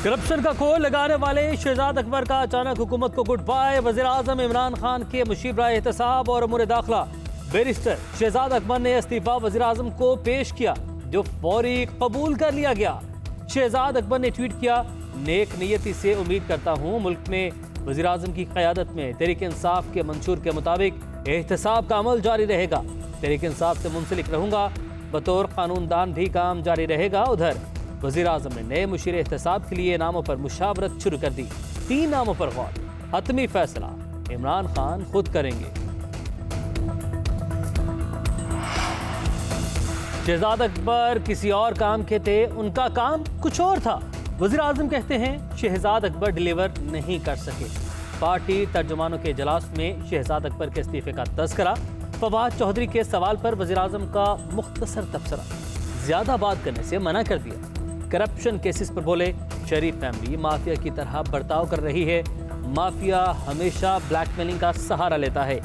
Corruption का खोल लगाने वाले शहजाद अकबर का अचानक हुकूमत को गुड बाय। वज़ीर आज़म इमरान खान के मुशीर-ए एहतसाब और उमूर दाखिला बैरिस्टर शहजाद अकबर ने इस्तीफा वज़ीर आज़म को पेश किया, जो फौरी कबूल कर लिया गया। शहजाद अकबर ने ट्वीट किया, नेक नियति से उम्मीद करता हूँ मुल्क में वज़ीर आज़म की क़यादत में तहरीक इंसाफ के मंशूर के मुताबिक एहतसाब का अमल जारी रहेगा। तहरीक इंसाफ से मुंसलिक रहूँगा, बतौर कानूनदान भी काम जारी रहेगा। उधर वज़ीर आज़म ने नए मुशीर एहतसाब के लिए नामों पर मुशावरत शुरू कर दी। 3 नामों पर गौर, हतमी फैसला इमरान खान खुद करेंगे। शहजाद अकबर किसी और काम के थे, उनका काम कुछ और था। वज़ीर आज़म कहते हैं शहजाद अकबर डिलीवर नहीं कर सके। पार्टी तर्जुमानों के इजलास में शहजाद अकबर के इस्तीफे का तज़किरा। फवाद चौधरी के सवाल पर वज़ीर आज़म का मुख्तसर तबसरा, ज़्यादा बात करने से मना कर दिया। करप्शन केसेस पर बोले, शरीफ फैमिली माफिया की तरह बर्ताव कर रही है। माफिया हमेशा ब्लैकमेलिंग का सहारा लेता है।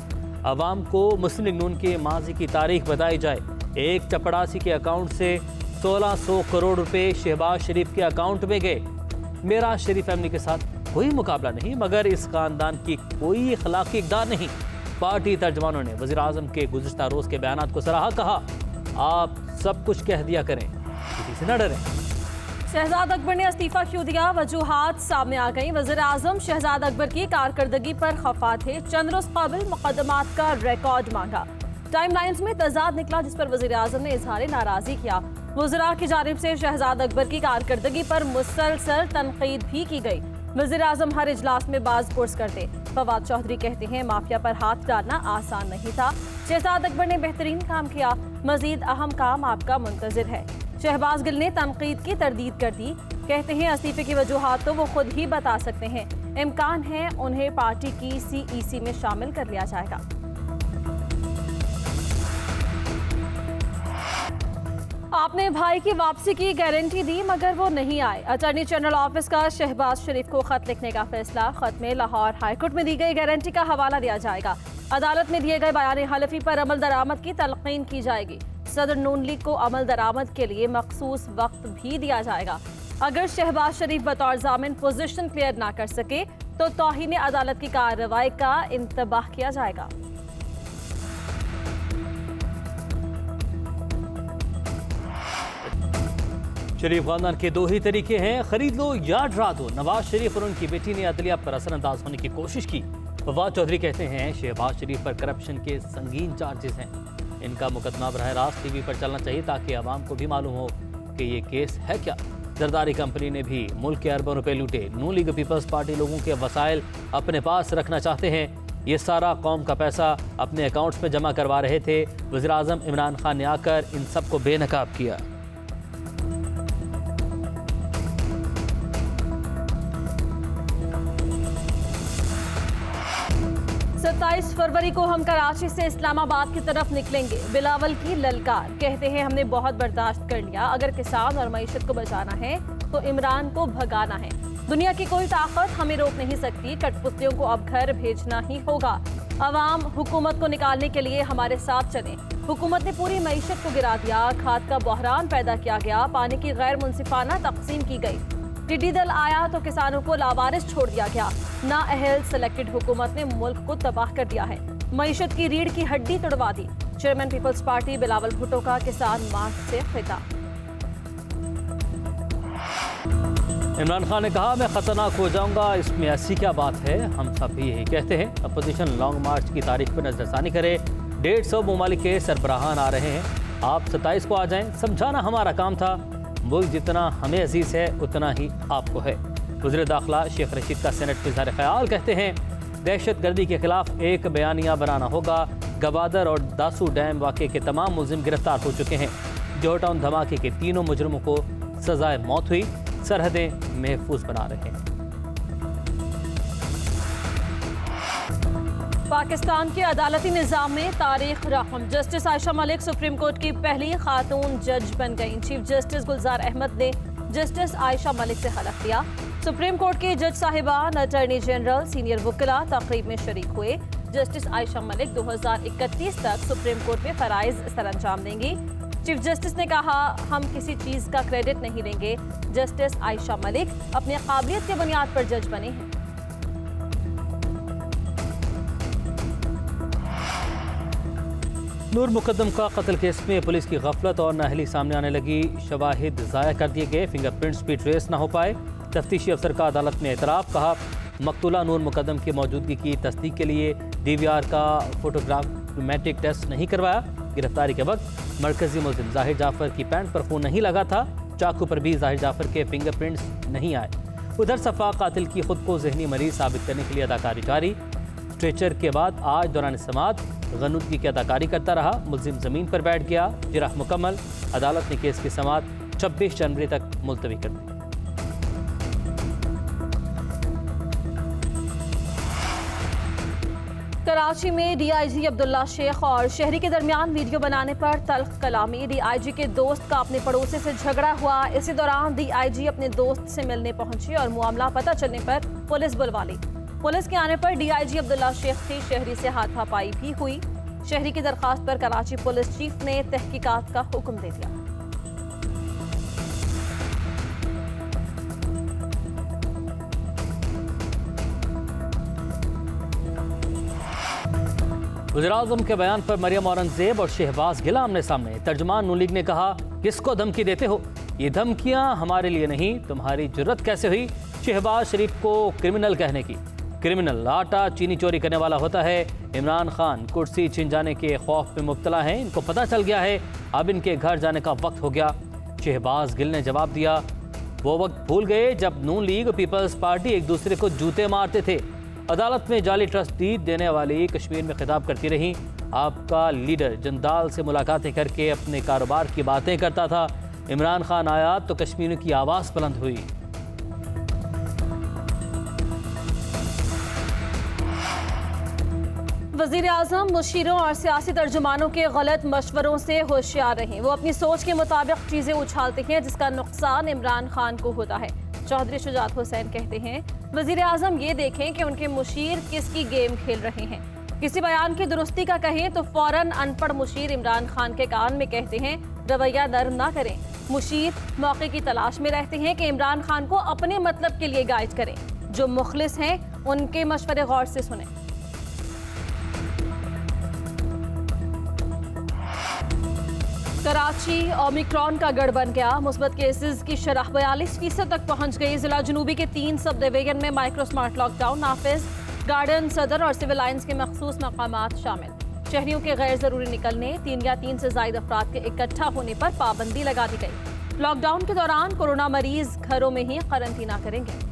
अवाम को मुस्लिम लीग नून के माजी की तारीख बताई जाए। एक चपड़ासी के अकाउंट से 1600 करोड़ रुपए शहबाज शरीफ के अकाउंट में गए। मेरा शरीफ फैमिली के साथ कोई मुकाबला नहीं, मगर इस खानदान की कोई अखलाकी इक़दार नहीं। पार्टी तर्जमानों ने वज़ीर आज़म के गुज़िश्ता रोज़ के बयानात को सराहा। कहा, आप सब कुछ कह दिया करें, किसी से न डरें। शहजाद अकबर ने इस्तीफा क्यों दिया, वजूहात सामने आ गई। वज़ीर आज़म शहजाद अकबर की कारकर्दगी पर खफा थे। चंद रोज़ काबिल मुकदमात का रिकॉर्ड मांगा। टाइमलाइंस में तजाद निकला, जिस पर वज़ीर आज़म ने इजहार नाराज़गी किया। वज़रा की जानिब से शहजाद अकबर की कारकर्दगी पर मुसलसल तनकीद भी की गई। वज़ीर आज़म हर इजलास में बाज़ पुरस करते। फवाद चौधरी कहते हैं माफिया पर हाथ डालना आसान नहीं था। शहजाद अकबर ने बेहतरीन काम किया, मजीद अहम काम आपका मुंतज़िर है। शहबाज गिल ने तनकीद की तरदीद कर दी। कहते हैं इस्तीफे की वजूहात तो वो खुद ही बता सकते हैं। इम्कान है उन्हें पार्टी की CEC में शामिल कर लिया जाएगा। आपने भाई की वापसी की गारंटी दी, मगर वो नहीं आए। अटॉर्नी जनरल ऑफिस का शहबाज शरीफ को खत लिखने का फैसला। खत में लाहौर हाईकोर्ट में दी गई गारंटी का हवाला दिया जाएगा। अदालत में दिए गए बयान हलफी पर अमल दरामद की तलकीन की जाएगी। सदर नून लीग को अमल दरामद के लिए मखसूस वक्त भी दिया जाएगा। अगर शहबाज शरीफ बतौर जामिन पोजीशन क्लियर ना कर सके तो तौहीन अदालत की कार्रवाई का इंतबाह किया जाएगा। शरीफ खानदान के 2 ही तरीके हैं, खरीद लो या डरा दो। नवाज शरीफ और उनकी बेटी ने अदलिया पर असरअंदाज होने की कोशिश की। फवाद चौधरी कहते हैं शहबाज शरीफ पर करप्शन के संगीन चार्जेस हैं। इनका मुकदमा बरह रास्त TV पर चलना चाहिए ताकि आवाम को भी मालूम हो कि ये केस है क्या। जरदारी कंपनी ने भी मुल्क के अरबों रुपए लूटे। नून लीग पीपल्स पार्टी लोगों के वसाइल अपने पास रखना चाहते हैं। ये सारा कौम का पैसा अपने अकाउंट्स में जमा करवा रहे थे। वज़ीर आज़म इमरान खान ने आकर इन सबको बेनकाब किया। 27 फरवरी को हम कराची से इस्लामाबाद की तरफ निकलेंगे। बिलावल की ललकार, कहते हैं हमने बहुत बर्दाश्त कर लिया। अगर किसान और मईशत को बचाना है तो इमरान को भगाना है। दुनिया की कोई ताकत हमें रोक नहीं सकती। कठपुतलियों को अब घर भेजना ही होगा। अवाम हुकूमत को निकालने के लिए हमारे साथ चलें। हुकूमत ने पूरी मईशत को गिरा दिया। खाद का बहरान पैदा किया गया। पानी की गैर मुनसिफाना तकसीम की गई। टिड्डी दल आया तो किसानों को लावारिस छोड़ दिया गया। नाअहल सिलेक्टेड हुकूमत ने मुल्क को तबाह कर दिया है। मईशत की रीढ़ की हड्डी तोड़वा दी। Chairman people's party Bilawal Bhutto का किसान मार्च से खिताब। इमरान खान ने कहा, मैं खतरनाक हो जाऊंगा, इसमें ऐसी क्या बात है, हम सब भी यही कहते हैं। अपोजिशन लॉन्ग मार्च की तारीख पर नजरसानी करे। 150 ममालिक के सरबराहान आ रहे हैं। आप 27 को आ जाएं। समझाना हमारा काम था। मुल्क जितना हमें अजीज है उतना ही आपको है। वज़ीर दाखिला शेख रशीद का सेनेट में इज़हार ख्याल, कहते हैं दहशत गर्दी के खिलाफ एक बयानिया बनाना होगा। गवादर और दासू डैम वाक़े के तमाम मुलजिम गिरफ्तार हो चुके हैं। जोहटाउन धमाके के 3 मुजरमों को सजाए मौत हुई। सरहदें महफूज बना रहे हैं। पाकिस्तान के अदालती निज़ाम में तारीख रकम। Justice Ayesha Malik supreme court की पहली खातून जज बन गईं। चीफ जस्टिस गुलजार अहमद ने जस्टिस आयशा मलिक से हलफ लिया। सुप्रीम कोर्ट के जज साहिबान, अटॉर्नी जनरल, सीनियर वकीला तकरीब में शरीक हुए। जस्टिस आयशा मलिक 2031 तक सुप्रीम कोर्ट में फराइज सरअंजाम देंगी। चीफ जस्टिस ने कहा, हम किसी चीज का क्रेडिट नहीं लेंगे। जस्टिस आयशा मलिक अपनी काबिलियत के बुनियाद पर जज बने हैं। नूर मुकद्दम का कत्ल केस में पुलिस की गफलत और नाअहली सामने आने लगी। शवाहिद ज़ाया कर दिए गए, फिंगरप्रिंट्स भी ट्रेस न हो पाए। तफ्तीशी अफसर का अदालत में एतराफ़, कहा मकतूला नूर मुकद्दम की मौजूदगी की तस्दीक के लिए DVR का फोटोग्रामेट्रिक टेस्ट नहीं करवाया। गिरफ्तारी के वक्त मरकजी मुलजिम जाहिर जाफर की पैंट पर खून नहीं लगा था। चाकू पर भी जाहिर जाफर के फिंगरप्रिंट्स नहीं आए। उधर सफ़ा कातिल की खुद को जहनी मरीज साबित करने के लिए अदाकारी जारी। स्ट्रेचर के बाद आज दौरान समात गनुदगी की अदाकारी करता रहा। मुलजिम ज़मीन पर बैठ गया, जिराह मुकम्मल। अदालत ने केस की समात 26 जनवरी तक मुलतवी कर दी। कराची में DIG अब्दुल्ला शेख और शहरी के दरमियान वीडियो बनाने पर तल्ख कलामी। DIG के दोस्त का अपने पड़ोसी से झगड़ा हुआ। इसी दौरान DIG अपने दोस्त से मिलने पहुंची और मामला पता चलने पर पुलिस बुलवा ली। पुलिस के आने पर DIG अब्दुल्ला शेख की शहरी से हाथापाई भी हुई। शहरी की दरखास्त पर कराची पुलिस चीफ ने तहकीकात का हुक्म दे दिया। वज़ीर-ए-आज़म के बयान पर मरियम औरंगजेब और शहबाज गिल आमने सामने। तर्जुमान नून लीग ने कहा, किसको धमकी देते हो? ये धमकियां हमारे लिए नहीं, तुम्हारी जुर्रत कैसे हुई शहबाज शरीफ को क्रिमिनल कहने की? क्रिमिनल आटा चीनी चोरी करने वाला होता है। इमरान खान कुर्सी छिन जाने के खौफ में मुब्तला हैं, इनको पता चल गया है, अब इनके घर जाने का वक्त हो गया। शहबाज गिल ने जवाब दिया, वो वक्त भूल गए जब नून लीग और पीपल्स पार्टी एक दूसरे को जूते मारते थे। अदालत में जाली ट्रस्ट डीड देने वाली कश्मीर में खिताब करती रही। आपका लीडर जंदाल से मुलाकातें करके अपने कारोबार की बातें करता था। इमरान खान आया तो कश्मीर की आवाज़ बुलंद हुई। वज़ीर-ए-आज़म मुशीरों और सियासी तर्जुमानों के गलत मशवरों से होशियार रहें। वो अपनी सोच के मुताबिक चीज़ें उछालते हैं जिसका नुकसान इमरान खान को होता है। चौधरी शुजात हुसैन कहते हैं, वज़ीर-ए-आज़म ये देखें कि उनके मुशीर किसकी गेम खेल रहे हैं। किसी बयान की दुरुस्ती का कहें तो फौरन अनपढ़ मुशीर इमरान खान के कान में कहते हैं, रवैया नरम ना करें। मुशीर मौके की तलाश में रहते हैं कि इमरान खान को अपने मतलब के लिए गाइड करें। जो मुखलिस हैं उनके मशवरे गौर से सुनें। कराची ओमिक्रॉन का गढ़ बन गया। मुस्बत केसेस की शरह 42% तक पहुंच गई। जिला जनूबी के 3 सब डिवीजन में माइक्रो स्मार्ट लॉकडाउन नाफिज। गार्डन, सदर और सिविल लाइंस के मखसूस मकामात शामिल। शहरियों के गैर जरूरी निकलने, 3 या 3 से ज्यादा अफराद के इकट्ठा होने पर पाबंदी लगा दी गई। लॉकडाउन के दौरान कोरोना मरीज घरों में ही क्वारंटीना करेंगे।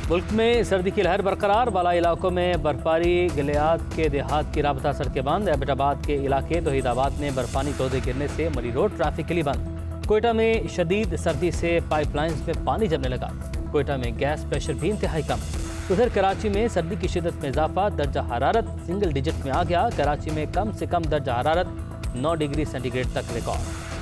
मुल्क में सर्दी की लहर बरकरार। बालाई इलाकों में बर्फबारी, गलियात के देहात की राबता सड़कें बंद। एबटाबाद के इलाके तौहीदाबाद में बर्फानी तोदे गिरने से मरी रोड ट्रैफिक के लिए बंद। कोयटा में शदीद सर्दी से पाइपलाइंस में पानी जमने लगा। कोयटा में गैस प्रेशर भी इंतहाई कम। उधर कराची में सर्दी की शिदत में इजाफा, दर्जा हरारत सिंगल डिजिट में आ गया। कराची में कम से कम दर्जा हरारत 9 डिग्री सेंटीग्रेड तक रिकॉर्ड।